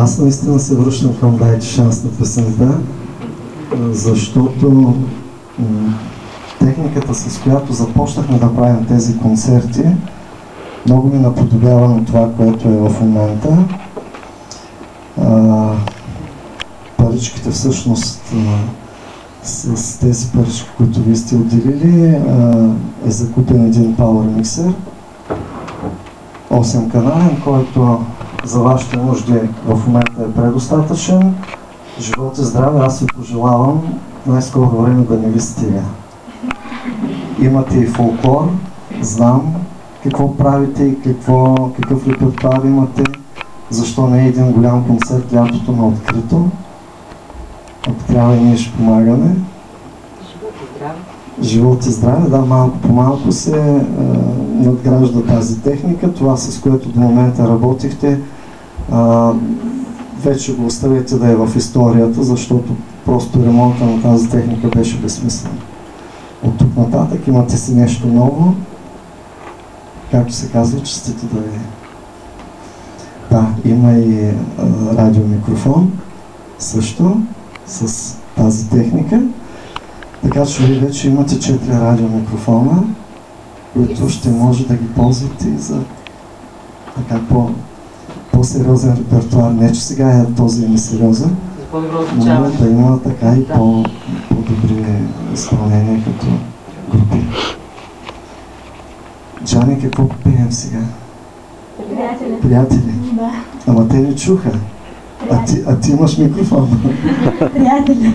Аз наистина се връщам към "Дайте шанс на песента", защото техниката, с която започнахме да правим тези концерти, много ми наподобява на това, което е в момента. Паричките всъщност, с тези парички, които вие сте отделили, е закупен един Power Mixer 8-канален, който за вашите нужди в момента е предостатъчен. Живот и здраве, аз ви пожелавам най-скоро време да не ви стига. Имате и фолклор, знам какво правите и какъв репертуар имате. Защо не е един голям концерт лятото на открито? Ако трябва и ние ще помагаме. Живот и здраве, да, малко по малко се надгражда тази техника. Това, с което до момента работихте, вече го оставете да е в историята, защото просто ремонта на тази техника беше безсмислен. От тук нататък имате си нещо ново, както се казва, честито да ви. Да, има и радиомикрофон също с тази техника. Така че вие вече имате 4 радиомикрофона, които ще може да ги ползвате и за така по-сериозен репертуар. Не, че сега е този несериозен, но да има така и по-добри изпълнения като групи. Джани, какво пеем сега? Приятели. Приятели? Да. Ама те не чуха. А ти имаш микрофон. Приятели.